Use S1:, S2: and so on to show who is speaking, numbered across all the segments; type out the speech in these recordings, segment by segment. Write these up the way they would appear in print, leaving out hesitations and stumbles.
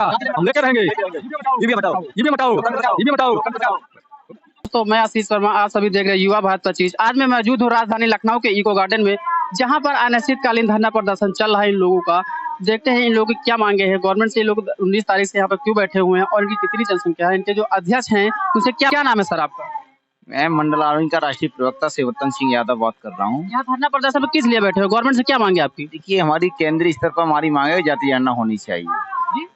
S1: हम लेकर रहेंगे। ईवीएम हटाओ, ईवीएम हटाओ, ईवीएम हटाओ।
S2: तो मैं आशीष शर्मा, आप सभी देख रहे हैं युवा भारत 25। आज मैं मौजूद हूँ राजधानी लखनऊ के इको गार्डन में, जहाँ पर अनिश्चितकालीन धरना प्रदर्शन चल रहा है इन लोगों का। देखते हैं इन लोगों की क्या मांगे हैं, गवर्नमेंट से ये लोग 19 तारीख से यहाँ पर क्यों बैठे हुए हैं और इनकी कितनी जनसंख्या है। इनके जो अध्यक्ष हैं उनसे क्या नाम है सर आपका?
S3: मैं मंडल आर्मी का राष्ट्रीय प्रवक्ता सेवरतन सिंह यादव बात कर रहा हूँ।
S2: यहाँ धरना प्रदर्शन में किस लिए बैठे हो, गवर्नमेंट से क्या मांगे आपकी?
S3: देखिए, हमारी केंद्रीय स्तर पर हमारी मांग है, जाति जनगणना होनी चाहिए।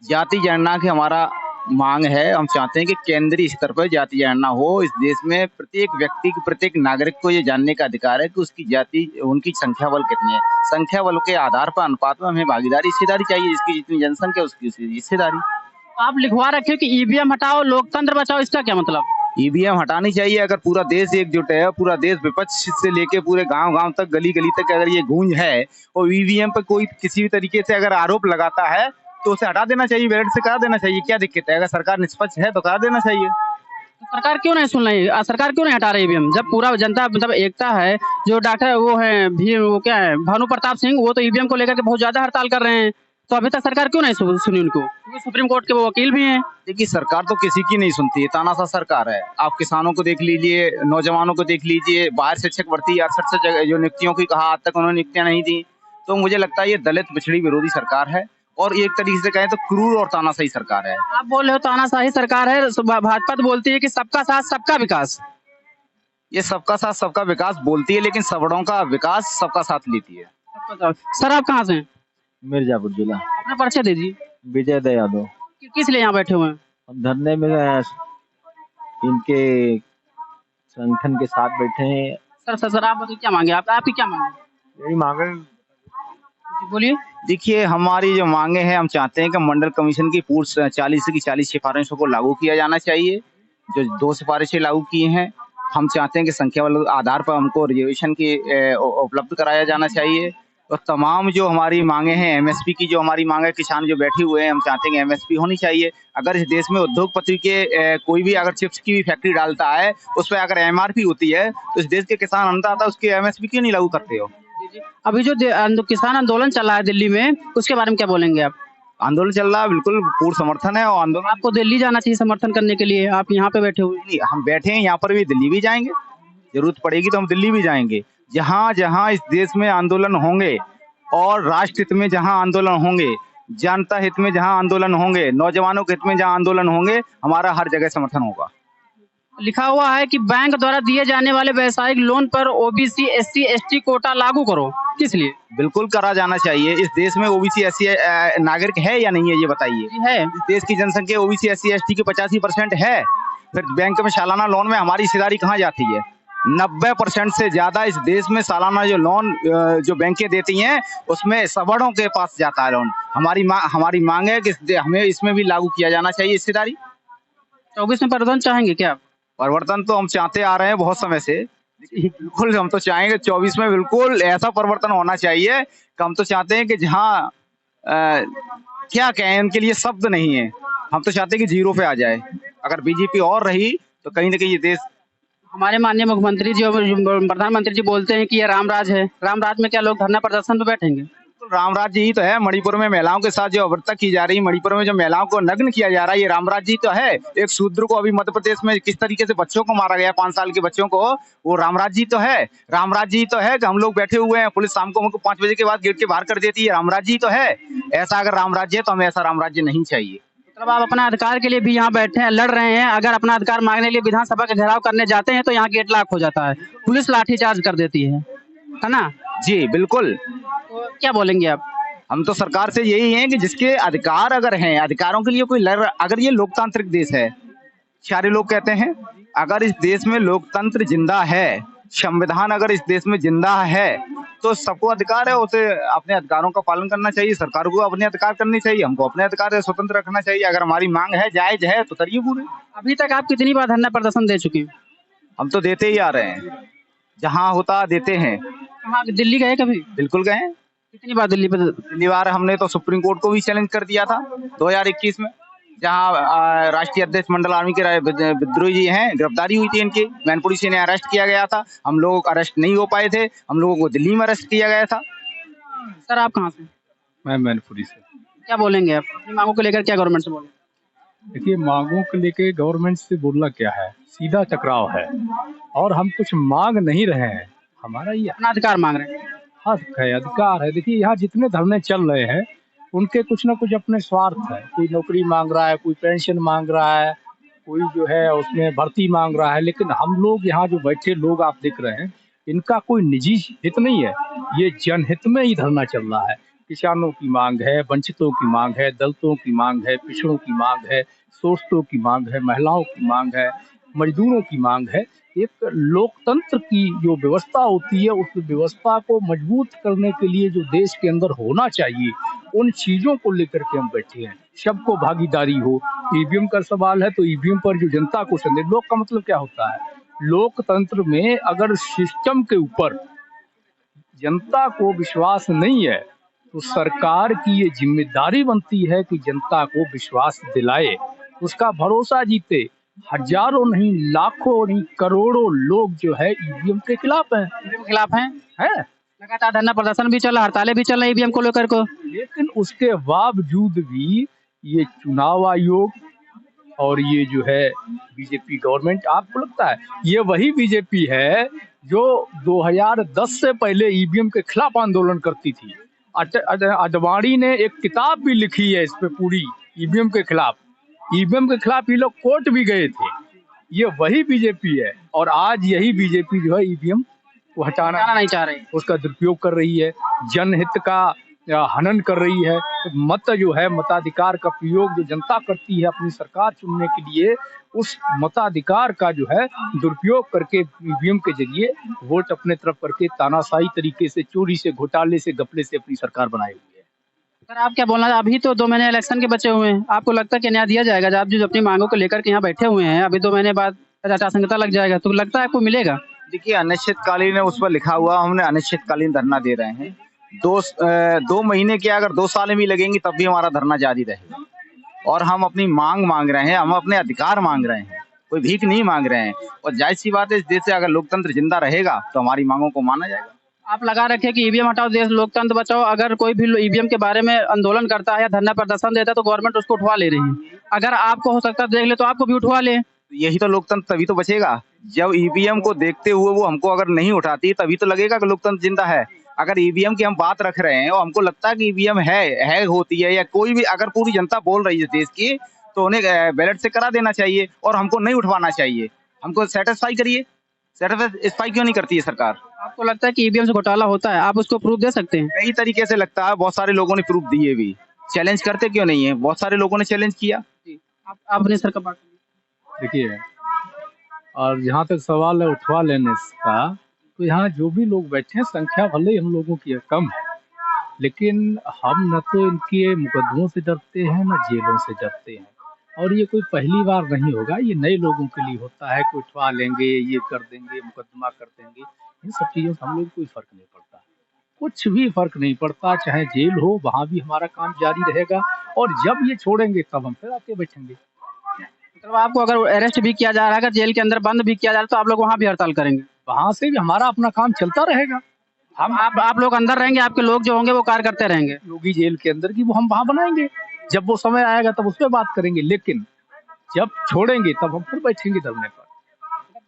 S3: जाति जनगणना की हमारा मांग है। हम चाहते हैं कि केंद्रीय स्तर पर जाति जनगणना हो। इस देश में प्रत्येक व्यक्ति को, प्रत्येक नागरिक को ये जानने का अधिकार है कि उसकी जाति, उनकी संख्या बल कितनी है। संख्या बल के आधार पर, अनुपात में हमें भागीदारी, हिस्सेदारी चाहिए। जिसकी जितनी जनसंख्या उसकी हिस्सेदारी।
S2: आप लिखवा रखे कि ईवीएम हटाओ लोकतंत्र बचाओ, इसका क्या मतलब?
S3: ईवीएम हटानी चाहिए। अगर पूरा देश एकजुट है, पूरा देश विपक्ष से लेके पूरे गांव-गांव तक, गली-गली तक अगर ये गूंज है और ईवीएम पर कोई किसी भी तरीके से अगर आरोप लगाता है तो उसे हटा देना चाहिए, बैलेट से करा देना चाहिए। क्या दिक्कत है? अगर सरकार निष्पक्ष है तो करा देना चाहिए।
S2: सरकार क्यों नहीं सुन रही? सरकार क्यों नहीं हटा रही ईवीएम? जब पूरा जनता मतलब एकता है, जो डॉक्टर वो है भी, वो क्या है, भानु प्रताप सिंह, वो तो ईवीएम को लेकर के बहुत ज्यादा हड़ताल कर रहे हैं, तो अभी तक सरकार क्यों नहीं सुनी उनको? क्योंकि सुप्रीम कोर्ट के वो वकील भी हैं।
S3: देखिए, सरकार तो किसी की नहीं सुनती है, तानाशाह सरकार है। आप किसानों को देख लीजिए, नौजवानों को देख लीजिए, बाहर शिक्षक भर्ती 68 जो नियुक्तियों की कहा, आज तक उन्होंने नियुक्तियां नहीं दी। तो मुझे लगता है ये दलित पिछड़ी विरोधी सरकार है और एक तरीके से कहें तो क्रूर और तानाशाही सरकार है।
S2: आप बोल रहे हो तानाशाही सरकार है, भाजपा तो बोलती है कि सबका साथ सबका विकास।
S3: ये सबका साथ सबका विकास बोलती है, लेकिन सबड़ों का विकास सबका साथ लेती है।
S2: सर आप कहाँ से हैं?
S4: मिर्जापुर जिला।
S2: अपना परिचय दीजिए।
S4: विजय दया यादव।
S2: किस लिए यहाँ बैठे हुए हैं?
S4: हम धरने में इनके संगठन के साथ बैठे हैं।
S2: सर आप बताइए क्या मांगे? आपकी क्या मांगे?
S4: यही मांगे।
S2: बोलिए।
S3: देखिए, हमारी जो मांगे हैं, हम चाहते हैं कि मंडल कमीशन की पूर्ण 40 की 40 सिफारिशों को लागू किया जाना चाहिए। जो 2 सिफारिशें लागू की हैं, हम चाहते हैं कि संख्या बल आधार पर हमको रिजर्वेशन की उपलब्ध कराया जाना चाहिए। और तमाम जो हमारी मांगे हैं, एमएसपी की जो हमारी मांग है, किसान जो बैठे हुए हैं, हम चाहते हैं कि एमएसपी होनी चाहिए। अगर इस देश में उद्योगपति के कोई भी अगर चिप्स की भी फैक्ट्री डालता है, उस पर अगर एमआरपी होती है तो इस देश के किसान अन्नदाता उसकी एमएसपी क्यों नहीं लागू करते हो?
S2: अभी जो किसान आंदोलन चल रहा है दिल्ली में, उसके बारे में क्या बोलेंगे आप?
S3: आंदोलन चल रहा है, बिल्कुल पूर्ण समर्थन है। और आंदोलन,
S2: आपको दिल्ली जाना चाहिए समर्थन करने के लिए, आप यहाँ पे बैठे हुए हैं।
S3: हम बैठे हैं यहाँ पर, भी दिल्ली भी जाएंगे। जरूरत पड़ेगी तो हम दिल्ली भी जाएंगे। जहाँ जहाँ इस देश में आंदोलन होंगे और राष्ट्र हित में जहाँ आंदोलन होंगे, जनता हित में जहाँ आंदोलन होंगे, नौजवानों के हित में जहाँ आंदोलन होंगे, हमारा हर जगह समर्थन होगा।
S2: लिखा हुआ है कि बैंक द्वारा दिए जाने वाले व्यवसायिक लोन पर ओबीसी एससी एसटी कोटा लागू करो, किस लिए?
S3: बिल्कुल करा जाना चाहिए। इस देश में ओबीसी एससी नागरिक है या नहीं है, ये बताइए।
S2: है।
S3: इस देश की जनसंख्या ओबीसी एससी एसटी की 85% है। फिर बैंक में सालाना लोन में हमारी हिस्सेदारी कहाँ जाती है? 90% से ज्यादा इस देश में सालाना जो लोन जो बैंकें देती हैं, उसमें सबड़ों के पास जाता है लोन। हमारी मांग है कि हमें इसमें भी लागू किया जाना चाहिए हिस्सेदारी।
S2: 24 में परिवर्तन चाहेंगे क्या आप?
S3: परिवर्तन तो हम चाहते आ रहे हैं बहुत समय से। बिल्कुल हम तो चाहेंगे 24 में बिल्कुल ऐसा परिवर्तन होना चाहिए कि हम तो चाहते हैं कि जहाँ क्या कहें, उनके लिए शब्द नहीं है। हम तो चाहते हैं कि 0 पे आ जाए। अगर बीजेपी और रही तो कहीं ना कहीं ये देश।
S2: हमारे माननीय मुख्यमंत्री जी और प्रधानमंत्री जी बोलते हैं कि ये रामराज है। रामराज में क्या लोग धरना प्रदर्शन पे बैठेंगे?
S3: रामराज ही तो है। मणिपुर में महिलाओं के साथ जो अवर्ता की जा रही है, मणिपुर में जो महिलाओं को नग्न किया जा रहा है, ये रामराज जी तो है। एक शूद्र को अभी मध्य प्रदेश में किस तरीके से बच्चों को मारा गया, 5 साल के बच्चों को, वो रामराज जी तो है। रामराज जी तो है कि हम लोग बैठे हुए हैं, पुलिस शाम को हमको 5 बजे के बाद गेट के बाहर कर देती है। रामराज जी तो है। ऐसा अगर रामराज्य है तो हमें ऐसा रामराज्य नहीं चाहिए।
S2: मतलब आप अपना अधिकार के लिए भी यहाँ बैठे हैं, लड़ रहे हैं। अगर अपना अधिकार मांगने के लिए विधानसभा का घेराव करने जाते हैं तो यहाँ गेट लॉक हो जाता है, पुलिस लाठीचार्ज कर देती है ना? जी
S3: बिल्कुल।
S2: तो क्या बोलेंगे आप?
S3: हम तो सरकार से यही है कि जिसके अधिकार अगर हैं, अधिकारों के लिए कोई लड़, अगर ये लोकतांत्रिक देश है, सारे लोग कहते हैं, अगर इस देश में लोकतंत्र जिंदा है, संविधान अगर इस देश में जिंदा है, तो सबको अधिकार है, उसे अपने अधिकारों का पालन करना चाहिए। सरकार को अपने अधिकार करनी चाहिए, हमको अपने अधिकार स्वतंत्र रखना चाहिए। अगर हमारी मांग है, जायज है, तो करिए पूरे।
S2: अभी तक आप कितनी बार धरना प्रदर्शन दे चुके हैं?
S3: हम तो देते ही आ रहे हैं, जहाँ होता देते हैं।
S2: दिल्ली गए कभी?
S3: बिल्कुल गए।
S2: कितनी बार दिल्ली पे?
S3: पिछली बार हमने तो सुप्रीम कोर्ट को भी चैलेंज कर दिया था 2021 में, जहां राष्ट्रीय अध्यक्ष मंडल आर्मी के विद्रोही जी हैं, गिरफ्तारी हुई थी इनकी, मैनपुरी से इन्हें अरेस्ट किया गया था। हम लोग अरेस्ट नहीं हो पाए थे, हम लोगों को दिल्ली में अरेस्ट किया गया था।
S2: सर आप कहाँ से?
S4: मैं मैनपुरी से।
S2: क्या बोलेंगे आप अपनी मांगों को लेकर, क्या गवर्नमेंट से बोलेंगे?
S5: देखिए, मांगों को लेके गवर्नमेंट से बोलना क्या है, सीधा टकराव है। और हम कुछ मांग नहीं रहे हैं, हमारा ये
S2: अपना अधिकार मांग रहे हैं।
S5: हक है, अधिकार है। देखिए, यहाँ जितने धरने चल रहे हैं उनके कुछ ना कुछ अपने स्वार्थ है। कोई नौकरी मांग रहा है, कोई पेंशन मांग रहा है, कोई जो है उसमें भर्ती मांग रहा है। लेकिन हम लोग यहाँ जो बैठे लोग आप देख रहे हैं, इनका कोई निजी हित नहीं है, ये जनहित में ही धरना चल रहा है। किसानों की मांग है, वंचितों की मांग है, दलितों की मांग है, पिछड़ों की मांग है, शोषितों की मांग है, महिलाओं की मांग है, मजदूरों की मांग है। एक लोकतंत्र की जो व्यवस्था होती है, उस व्यवस्था को मजबूत करने के लिए जो देश के अंदर होना चाहिए, उन चीजों को लेकर के हम बैठे हैं। सबको भागीदारी हो। ईवीएम का सवाल है तो ईवीएम पर जो जनता को संदेह, लोक का मतलब क्या होता है? लोकतंत्र में अगर सिस्टम के ऊपर जनता को विश्वास नहीं है तो सरकार की ये जिम्मेदारी बनती है कि जनता को विश्वास दिलाए, उसका भरोसा जीते। हजारों नहीं, लाखों नहीं, करोड़ों लोग जो है ईवीएम के खिलाफ हैं।
S2: ईवीएम के खिलाफ हैं,
S5: है
S2: लगातार धरना प्रदर्शन भी चल रहा, हड़तालें भी चल रही ईवीएम को लेकर को।
S5: लेकिन उसके बावजूद भी ये चुनाव आयोग और ये जो है बीजेपी गवर्नमेंट, आपको लगता है ये वही बीजेपी है जो 2010 से पहले ईवीएम के खिलाफ आंदोलन करती थी? अडवाणी ने एक किताब भी लिखी है इस पे पूरी, ईवीएम के खिलाफ। ईवीएम के खिलाफ ये लोग कोर्ट भी गए थे। ये वही बीजेपी है और आज यही बीजेपी जो है ईवीएम को हटाना
S2: नहीं चाह रही,
S5: उसका दुरुपयोग कर रही है, जनहित का हनन कर रही है। मत जो है, मताधिकार का प्रयोग जो जनता करती है अपनी सरकार चुनने के लिए, उस मताधिकार का जो है दुरुपयोग करके ईवीएम के जरिए वोट अपने तरफ करके तानाशाही तरीके से, चोरी से, घोटाले से, घपले से अपनी सरकार बनाई हुई है।
S2: सर आप क्या बोलना, अभी तो 2 महीने इलेक्शन के बचे हुए हैं, आपको लगता है कि न्याय दिया जाएगा? जब आप जो अपनी मांगों को लेकर के यहाँ बैठे हुए हैं, अभी 2 महीने बाद आचार संहिता लग जाएगा, तो लगता है आपको मिलेगा?
S3: देखिए, अनिश्चितकालीन है, उस पर लिखा हुआ, हमने अनिश्चितकालीन धरना दे रहे हैं। 2 महीने के अगर 2 साल भी लगेंगी तब भी हमारा धरना जारी रहेगा। और हम अपनी मांग रहे हैं, हम अपने अधिकार मांग रहे हैं, कोई भीख नहीं मांग रहे हैं। और जाहिर सी बात है, इस देश से अगर लोकतंत्र जिंदा रहेगा तो हमारी मांगों को माना जाएगा।
S2: आप लगा रखे कि ईवीएम हटाओ, देश लोकतंत्र बचाओ। अगर कोई भी ईवीएम के बारे में आंदोलन करता है या धरना प्रदर्शन देता है तो गवर्नमेंट उसको उठवा ले रही है। अगर आपको हो सकता है देख ले तो आपको भी उठवा ले।
S3: यही तो लोकतंत्र तभी तो बचेगा जब ईवीएम को देखते हुए वो हमको अगर नहीं उठाती, तभी तो लगेगा कि लोकतंत्र जिंदा है। अगर ईवीएम की हम बात रख रहे हैं और हमको लगता है कि ईवीएम है होती है, या कोई भी अगर पूरी जनता बोल रही है देश की, तो उन्हें बैलेट से करा देना चाहिए और हमको नहीं उठवाना चाहिए। हमको सेटिस्फाई करिए। सेटिस्फाई क्यों नहीं करती है सरकार?
S2: आपको लगता है कि ईवीएम से घोटाला होता है, आप उसको प्रूफ दे सकते हैं?
S3: कई तरीके से लगता है, बहुत सारे लोगों ने प्रूफ दिए भी। चैलेंज करते क्यों नहीं है? बहुत सारे लोगों ने चैलेंज किया।
S2: आप अपने सर का बात
S5: देखिए, और जहाँ तक सवाल है उठवा लेने का, तो यहाँ जो भी लोग बैठे हैं, संख्या भले ही हम लोगों की कम है, लेकिन हम न तो इनके मुकदमों से डरते हैं न जेलों से डरते हैं। और ये कोई पहली बार नहीं होगा, ये नए लोगों के लिए होता है कि उठवा लेंगे, ये कर देंगे, मुकदमा कर देंगे। इन सब चीज़ों से हम लोग कोई फर्क नहीं पड़ता, कुछ भी फर्क नहीं पड़ता। चाहे जेल हो, वहाँ भी हमारा काम जारी रहेगा। और जब ये छोड़ेंगे तब हम फिर आके बैठेंगे।
S2: मतलब आपको अगर अरेस्ट भी किया जा रहा है, अगर जेल के अंदर बंद भी किया जा रहा है, तो आप लोग वहाँ भी हड़ताल करेंगे?
S5: वहाँ से भी हमारा अपना काम चलता रहेगा।
S2: हम आप लोग अंदर रहेंगे, आपके लोग जो होंगे वो कार्य करते रहेंगे।
S5: योगी जेल के अंदर की वो हम वहाँ बनाएंगे, जब वो समय आएगा तब उस पर बात करेंगे। लेकिन जब छोड़ेंगे तब हम फिर बैठेंगे धरने पर।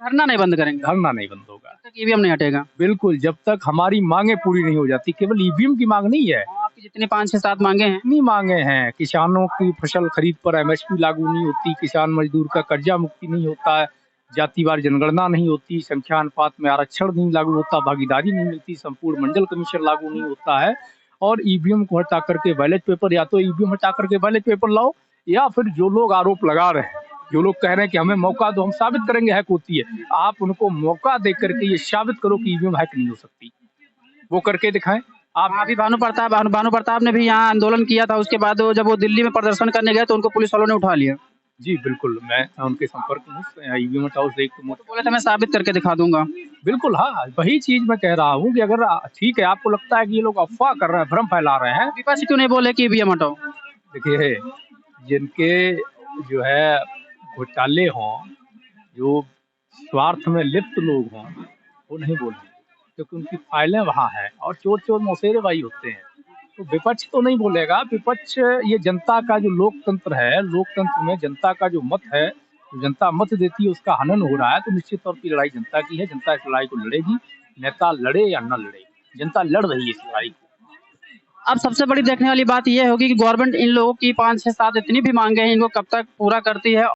S2: धरना नहीं बंद करेंगे?
S5: धरना नहीं बंद होगा,
S2: जब तक ईवीएम नहीं हटेगा।
S5: बिल्कुल, जब तक हमारी मांगे पूरी नहीं हो जाती। केवल ईवीएम की मांग नहीं है,
S2: आपकी जितनी 5, 6, 7 मांगे हैं,
S5: इतनी मांगे हैं। किसानों की फसल खरीद पर एमएसपी लागू नहीं होती, किसान मजदूर का कर्जा मुक्ति नहीं होता है, जातिवार जनगणना नहीं होती, संख्या अनुपात में आरक्षण नहीं लागू होता, भागीदारी नहीं मिलती, संपूर्ण मंडल कमीशन लागू नहीं होता है। और ईवीएम को हटा करके बैलेट पेपर, या तो ईवीएम हटा करके बैलेट पेपर लाओ, या फिर जो लोग आरोप लगा रहे हैं, जो लोग कह रहे हैं कि हमें मौका दो, हम साबित करेंगे हैक होती है, आप उनको मौका दे करके ये साबित करो कि ईवीएम हैक नहीं हो सकती, वो करके दिखाएं। आप
S2: अभी भानु प्रताप ने भी यहाँ आंदोलन किया था, उसके बाद जब वो दिल्ली में प्रदर्शन करने गए तो उनको पुलिस वालों ने उठा लिया।
S5: जी बिल्कुल, मैं उनके संपर्क में ईवीएम हटाओ से
S2: तो बोले थे मैं साबित करके दिखा दूंगा।
S5: बिल्कुल, हाँ, वही चीज मैं कह रहा हूँ कि अगर ठीक है, आपको लगता है कि ये लोग अफवाह कर रहे हैं, भ्रम फैला रहे हैं,
S2: विपक्ष क्यों नहीं बोले कि ईवीएम हटाओ?
S5: देखिए, जिनके जो है घोटाले हों, जो स्वार्थ में लिप्त लोग हों, वो नहीं बोलेंगे, क्योंकि उनकी फाइलें वहाँ हैं और चोर मौसेरे भाई होते हैं। तो विपक्ष तो नहीं बोलेगा, विपक्ष ये जनता का जो लोकतंत्र है, लोकतंत्र में जनता का जो मत है, जो जनता मत देती है उसका हनन हो रहा है। तो निश्चित तौर पर लड़ाई जनता की है, जनता इस लड़ाई को लड़ेगी, नेता लड़े या न लड़े, जनता लड़ रही है इस लड़ाई को।
S2: अब सबसे बड़ी देखने वाली बात यह होगी कि गवर्नमेंट इन लोगों की 5 6 7 इतनी भी मांगे हैं, इनको कब तक पूरा करती है।